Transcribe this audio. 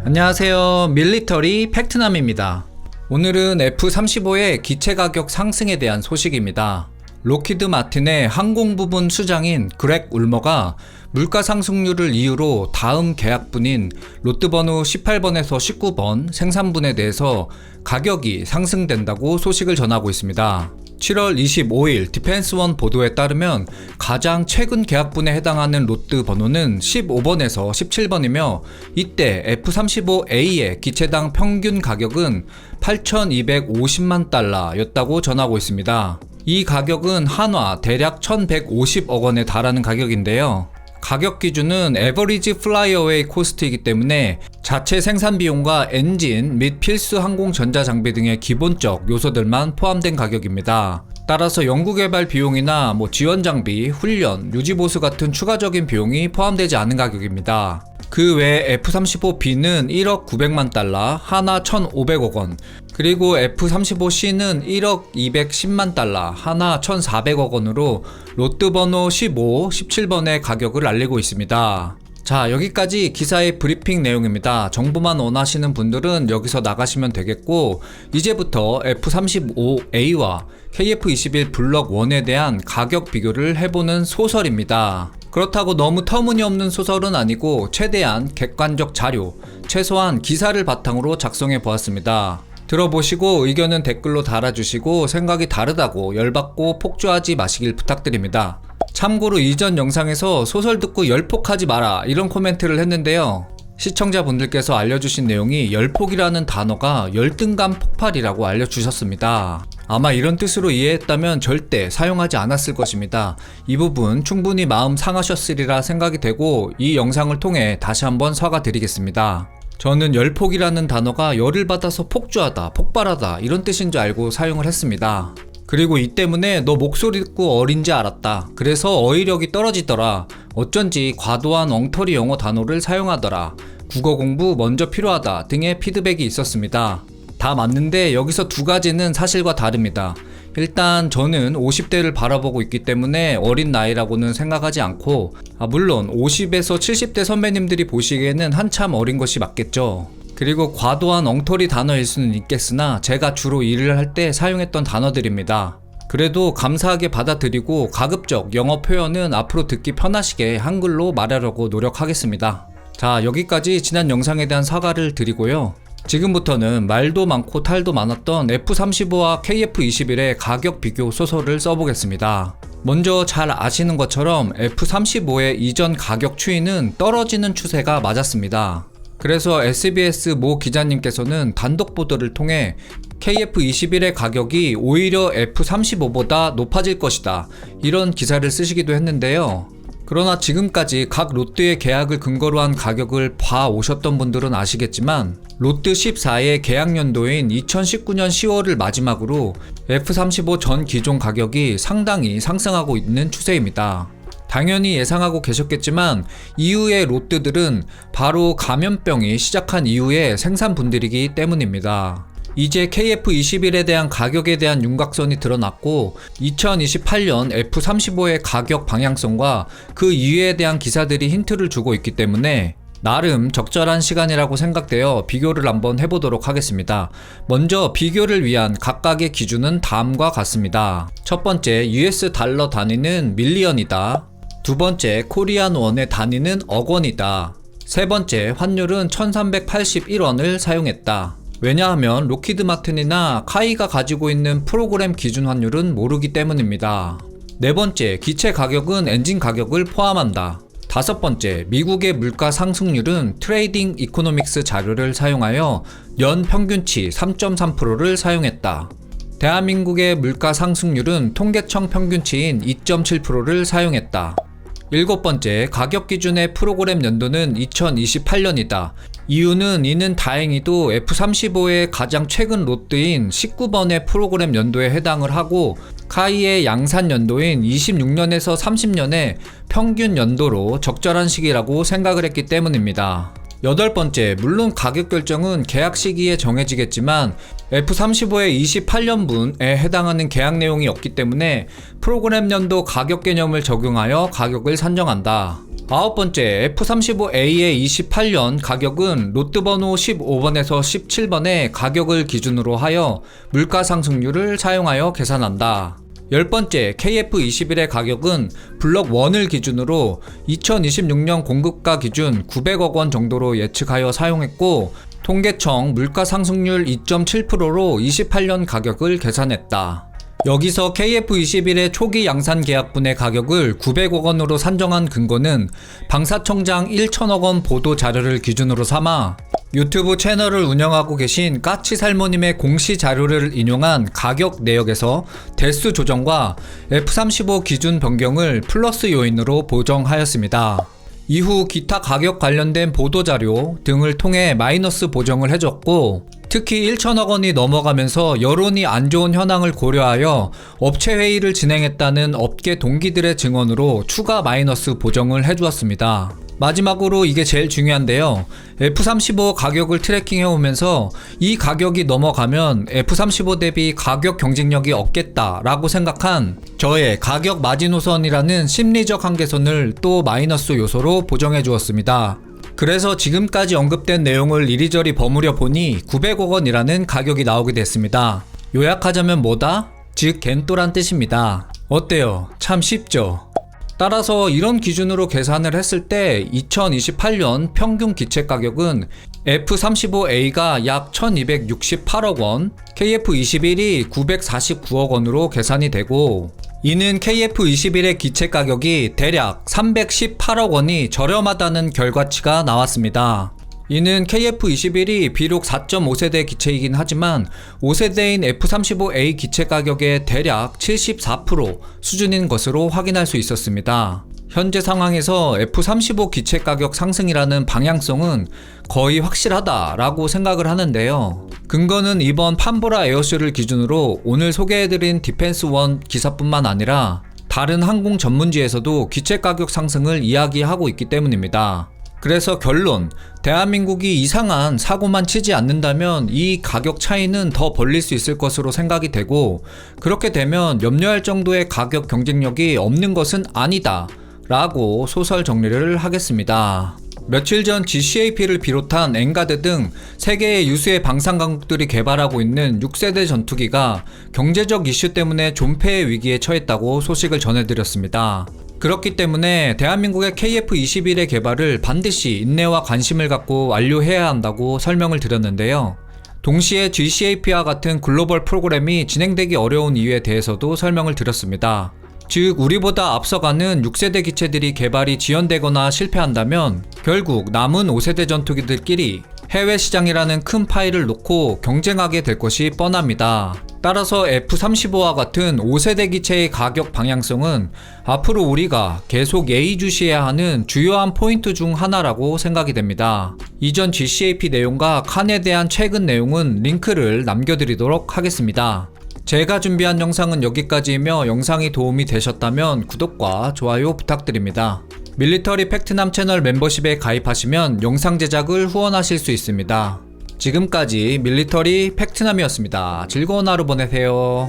안녕하세요. 밀리터리 팩트남입니다. 오늘은 F-35의 기체 가격 상승에 대한 소식입니다. 록히드 마틴의 항공 부분 수장인 그렉 울머가 물가 상승률을 이유로 다음 계약분인 롯드 번호 18번에서 19번 생산분에 대해서 가격이 상승된다고 소식을 전하고 있습니다. 7월 25일 디펜스원 보도에 따르면 가장 최근 계약분에 해당하는 롯드 번호는 15번에서 17번이며 이때 F-35A의 기체당 평균 가격은 8,250만 달러였다고 전하고 있습니다. 이 가격은 한화 대략 1,150억 원에 달하는 가격인데요. 가격 기준은 에버리지 플라이어웨이 코스트이기 때문에 자체 생산 비용과 엔진 및 필수 항공 전자 장비 등의 기본적 요소들만 포함된 가격입니다. 따라서 연구개발 비용이나 지원 장비, 훈련, 유지보수 같은 추가적인 비용이 포함되지 않은 가격입니다. 그 외에 F-35B는 1억 900만 달러, 한화 1,500억 원, 그리고 F-35C는 1억 210만 달러, 한화 1,400억 원으로 롯드 번호 15, 17번의 가격을 알리고 있습니다. 자, 여기까지 기사의 브리핑 내용입니다. 정보만 원하시는 분들은 여기서 나가시면 되겠고, 이제부터 F-35A와 KF-21 블럭 1에 대한 가격 비교를 해보는 소설입니다. 그렇다고 너무 터무니없는 소설은 아니고 최대한 객관적 자료, 최소한 기사를 바탕으로 작성해 보았습니다. 들어보시고 의견은 댓글로 달아주시고 생각이 다르다고 열받고 폭주하지 마시길 부탁드립니다. 참고로 이전 영상에서 소설 듣고 열폭하지 마라 이런 코멘트를 했는데요. 시청자분들께서 알려주신 내용이 열폭이라는 단어가 열등감 폭발이라고 알려주셨습니다. 아마 이런 뜻으로 이해했다면 절대 사용하지 않았을 것입니다. 이 부분 충분히 마음 상하셨으리라 생각이 되고 이 영상을 통해 다시 한번 사과드리겠습니다. 저는 열폭이라는 단어가 열을 받아서 폭주하다, 폭발하다 이런 뜻인 줄 알고 사용을 했습니다. 그리고 이 때문에 너 목소리 듣고 어린지 알았다. 그래서 어휘력이 떨어지더라. 어쩐지 과도한 엉터리 영어 단어를 사용하더라. 국어 공부 먼저 필요하다 등의 피드백이 있었습니다. 다 맞는데 여기서 두 가지는 사실과 다릅니다. 일단 저는 50대를 바라보고 있기 때문에 어린 나이라고는 생각하지 않고 물론 50에서 70대 선배님들이 보시기에는 한참 어린 것이 맞겠죠. 그리고 과도한 엉터리 단어일 수는 있겠으나 제가 주로 일을 할 때 사용했던 단어들입니다. 그래도 감사하게 받아들이고 가급적 영어 표현은 앞으로 듣기 편하시게 한글로 말하려고 노력하겠습니다. 자, 여기까지 지난 영상에 대한 사과를 드리고요. 지금부터는 말도 많고 탈도 많았던 F-35와 KF-21의 가격 비교 소설을 써보겠습니다. 먼저 잘 아시는 것처럼 F-35의 이전 가격 추이는 떨어지는 추세가 맞았습니다. 그래서 SBS 모 기자님께서는 단독 보도를 통해 KF-21의 가격이 오히려 F-35보다 높아질 것이다 이런 기사를 쓰시기도 했는데요. 그러나 지금까지 각 롯드의 계약을 근거로 한 가격을 봐오셨던 분들은 아시겠지만 롯드 14의 계약 연도인 2019년 10월을 마지막으로 F-35 전 기종 가격이 상당히 상승하고 있는 추세입니다. 당연히 예상하고 계셨겠지만 이후의 롯드들은 바로 감염병이 시작한 이후의 생산분들이기 때문입니다. 이제 KF-21에 대한 가격에 대한 윤곽선이 드러났고 2028년 F-35의 가격 방향성과 그 이유에 대한 기사들이 힌트를 주고 있기 때문에 나름 적절한 시간이라고 생각되어 비교를 한번 해보도록 하겠습니다. 먼저 비교를 위한 각각의 기준은 다음과 같습니다. 첫 번째, US 달러 단위는 밀리언이다. 두 번째, 코리안 원의 단위는 억 원이다. 세 번째, 환율은 1381원을 사용했다. 왜냐하면 록히드 마틴이나 카이가 가지고 있는 프로그램 기준 환율은 모르기 때문입니다. 네 번째, 기체 가격은 엔진 가격을 포함한다. 다섯 번째, 미국의 물가 상승률은 트레이딩 이코노믹스 자료를 사용하여 연 평균치 3.3%를 사용했다. 대한민국의 물가 상승률은 통계청 평균치인 2.7%를 사용했다. 일곱 번째, 가격 기준의 프로그램 연도는 2028년이다. 이유는 이는 다행히도 F-35의 가장 최근 롯드인 19번의 프로그램 연도에 해당을 하고 카이의 양산 연도인 26년에서 30년의 평균 연도로 적절한 시기라고 생각을 했기 때문입니다. 여덟 번째, 물론 가격 결정은 계약 시기에 정해지겠지만 F-35의 28년분에 해당하는 계약 내용이 없기 때문에 프로그램 연도 가격 개념을 적용하여 가격을 산정한다. 9번째, F-35A의 28년 가격은 롯드 번호 15번에서 17번의 가격을 기준으로 하여 물가 상승률을 사용하여 계산한다. 10번째, KF-21의 가격은 블록 1을 기준으로 2026년 공급가 기준 900억 원 정도로 예측하여 사용했고, 통계청 물가 상승률 2.7%로 28년 가격을 계산했다. 여기서 KF-21의 초기 양산 계약분의 가격을 900억 원으로 산정한 근거는 방사청장 1천억 원 보도 자료를 기준으로 삼아 유튜브 채널을 운영하고 계신 까치살모님의 공시 자료를 인용한 가격 내역에서 대수 조정과 F-35 기준 변경을 플러스 요인으로 보정하였습니다. 이후 기타 가격 관련된 보도자료 등을 통해 마이너스 보정을 해줬고, 특히 1천억 원이 넘어가면서 여론이 안 좋은 현황을 고려하여 업체 회의를 진행했다는 업계 동기들의 증언으로 추가 마이너스 보정을 해주었습니다. 마지막으로 이게 제일 중요한데요. F-35 가격을 트래킹해오면서 이 가격이 넘어가면 F-35 대비 가격 경쟁력이 없겠다라고 생각한 저의 가격 마지노선이라는 심리적 한계선을 또 마이너스 요소로 보정해 주었습니다. 그래서 지금까지 언급된 내용을 이리저리 버무려 보니 900억 원이라는 가격이 나오게 됐습니다. 요약하자면 뭐다? 즉 겐또란 뜻입니다. 어때요? 참 쉽죠? 따라서 이런 기준으로 계산을 했을 때 2028년 평균 기체 가격은 F-35A가 약 1268억 원, KF-21이 949억 원으로 계산이 되고, 이는 KF-21의 기체 가격이 대략 318억 원이 저렴하다는 결과치가 나왔습니다. 이는 KF-21이 비록 4.5세대 기체이긴 하지만 5세대인 F-35A 기체 가격의 대략 74% 수준인 것으로 확인할 수 있었습니다. 현재 상황에서 F-35 기체 가격 상승이라는 방향성은 거의 확실하다라고 생각을 하는데요. 근거는 이번 판보라 에어쇼를 기준으로 오늘 소개해드린 디펜스1 기사뿐만 아니라 다른 항공 전문지에서도 기체 가격 상승을 이야기하고 있기 때문입니다. 그래서 결론, 대한민국이 이상한 사고만 치지 않는다면 이 가격 차이는 더 벌릴 수 있을 것으로 생각이 되고, 그렇게 되면 염려할 정도의 가격 경쟁력이 없는 것은 아니다 라고 소설 정리를 하겠습니다. 며칠 전 GCAP를 비롯한 엔가드 등 세계의 유수의 방산 강국들이 개발하고 있는 6세대 전투기가 경제적 이슈 때문에 존폐의 위기에 처했다고 소식을 전해드렸습니다. 그렇기 때문에 대한민국의 KF-21의 개발을 반드시 인내와 관심을 갖고 완료해야 한다고 설명을 드렸는데요. 동시에 GCAP와 같은 글로벌 프로그램이 진행되기 어려운 이유에 대해서도 설명을 드렸습니다. 즉 우리보다 앞서가는 6세대 기체들이 개발이 지연되거나 실패한다면 결국 남은 5세대 전투기들끼리 해외 시장이라는 큰 파일을 놓고 경쟁하게 될 것이 뻔합니다. 따라서 F-35와 같은 5세대 기체의 가격 방향성은 앞으로 우리가 계속 예의주시해야 하는 주요한 포인트 중 하나라고 생각이 됩니다. 이전 GCAP 내용과 칸에 대한 최근 내용은 링크를 남겨드리도록 하겠습니다. 제가 준비한 영상은 여기까지이며 영상이 도움이 되셨다면 구독과 좋아요 부탁드립니다. 밀리터리 팩트남 채널 멤버십에 가입하시면 영상 제작을 후원하실 수 있습니다. 지금까지 밀리터리 팩트남이었습니다. 즐거운 하루 보내세요.